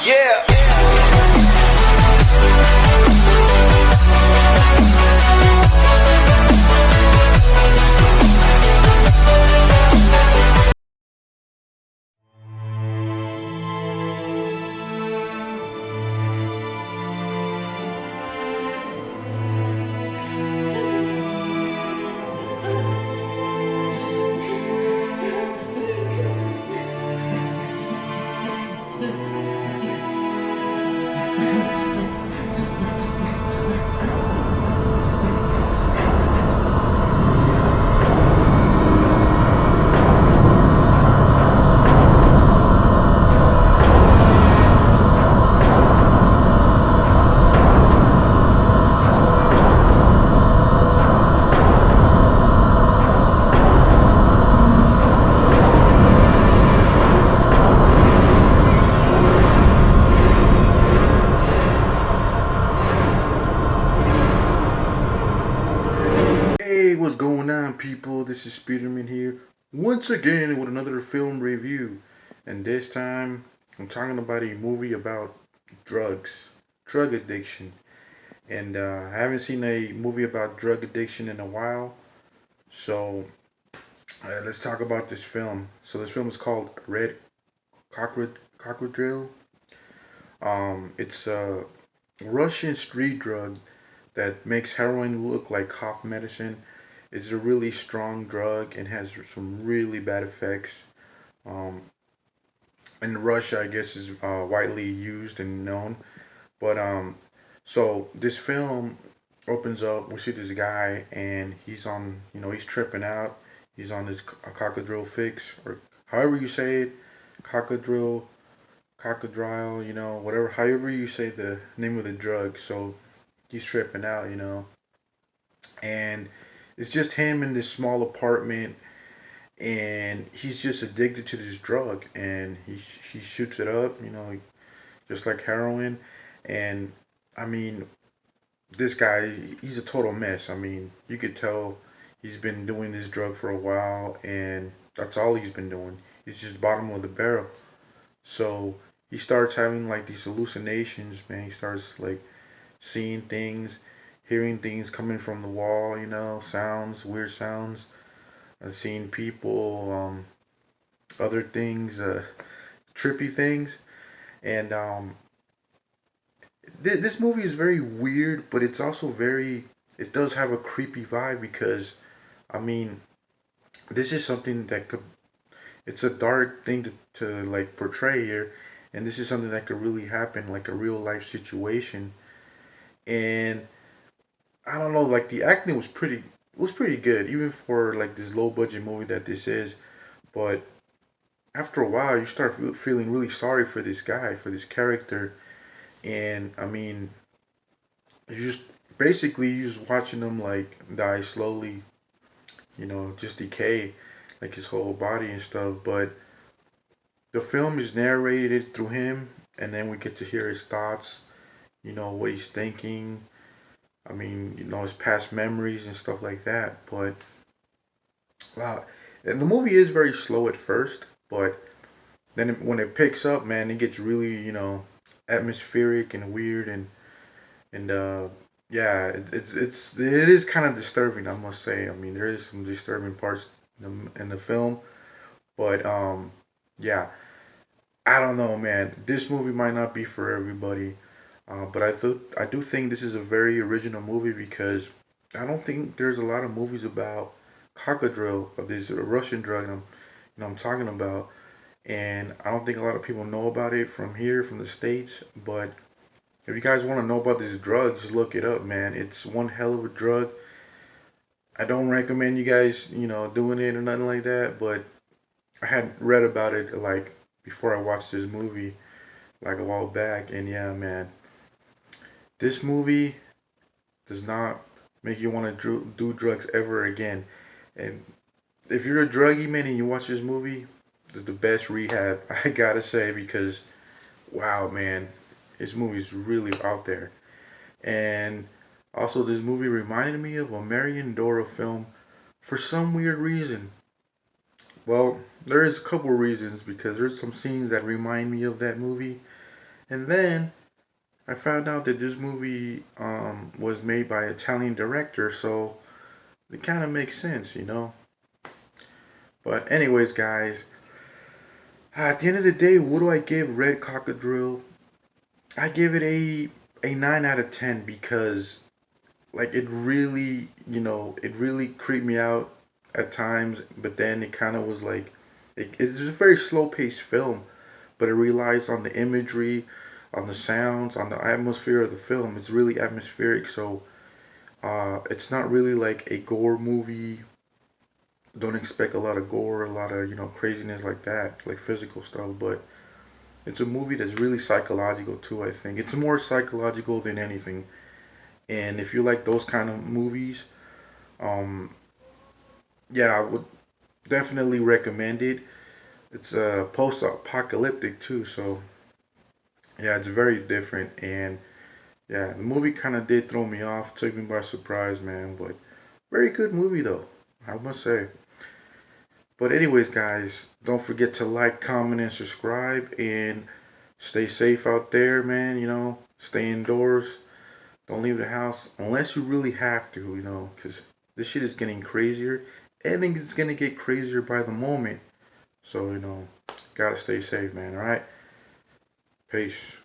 Yeah. Hey, what's going on, people? This is Speederman here, once again with another film review. And this time, I'm talking about a movie about drugs, drug addiction. And I haven't seen a movie about drug addiction in a while. So let's talk about this film. So this film is called Red Cockroach. It's a Russian street drug that makes heroin look like cough medicine. It's a really strong drug and has some really bad effects. Um, in Russia, I guess is widely used and known. But so this film opens up. We see this guy, and he's on. He's tripping out. He's on this cocodril fix, or however you say it, cocodril, cocodrile. Whatever, however you say the name of the drug. So he's tripping out. And it's just him in this small apartment, and he's just addicted to this drug, and he shoots it up, just like heroin. And I mean, this guy, he's a total mess. I mean, you could tell he's been doing this drug for a while, and that's all he's been doing. He's just bottom of the barrel. So he starts having like these hallucinations, man. He starts like seeing things, hearing things coming from the wall, sounds, weird sounds, seeing people, other things, trippy things. And this movie is very weird, but it's also it does have a creepy vibe because, I mean, this is something that it's a dark thing to like portray here. And this is something that could really happen, like a real life situation. And I don't know, like the acting was pretty good, even for like this low budget movie that this is. But after a while, you start feeling really sorry for this guy, for this character, and I mean, you just basically you just watching him like die slowly, just decay, like his whole body and stuff. But the film is narrated through him, and then we get to hear his thoughts, what he's thinking. I mean, his past memories and stuff like that. But wow, and the movie is very slow at first, but then when it picks up, man, it gets really, atmospheric and weird, and yeah, it is kind of disturbing, I must say. I mean, there is some disturbing parts in the film, but yeah, I don't know, man. This movie might not be for everybody, but I do think this is a very original movie because I don't think there's a lot of movies about cocodril, of this Russian drug I'm talking about, and I don't think a lot of people know about it from here, from the states. But if you guys want to know about this drug, just look it up, man. It's one hell of a drug. I don't recommend you guys, doing it or nothing like that. But I had read about it like before I watched this movie, like a while back, and yeah, man, this movie does not make you want to do drugs ever again. And if you're a druggie, man, and you watch this movie, it's the best rehab, I gotta say, because wow, man, this movie's really out there. And also, this movie reminded me of a Marion Dora film for some weird reason. Well, there is a couple reasons because there's some scenes that remind me of that movie, And then I found out that this movie was made by an Italian director, so it kind of makes sense, you know. But anyways, guys, at the end of the day, what do I give Red Cockadrill? I give it a 9 out of 10 because like it really, it really creeped me out at times, but then it kind of was like it's a very slow paced film, but it relies on the imagery, on the sounds, on the atmosphere of the film. It's really atmospheric, so it's not really like a gore movie. Don't expect a lot of gore, a lot of craziness like that, like physical stuff. But it's a movie that's really psychological too. I think it's more psychological than anything. And if you like those kind of movies, um, yeah, I would definitely recommend it. It's post-apocalyptic too, so yeah, it's very different. And yeah, the movie kind of did throw me off, took me by surprise, man. But very good movie though, I must say. But anyways, guys, don't forget to like, comment, and subscribe, and stay safe out there, man. Stay indoors. Don't leave the house unless you really have to, because this shit is getting crazier. I think it's gonna get crazier by the moment. So, gotta stay safe, man. All right. Peace.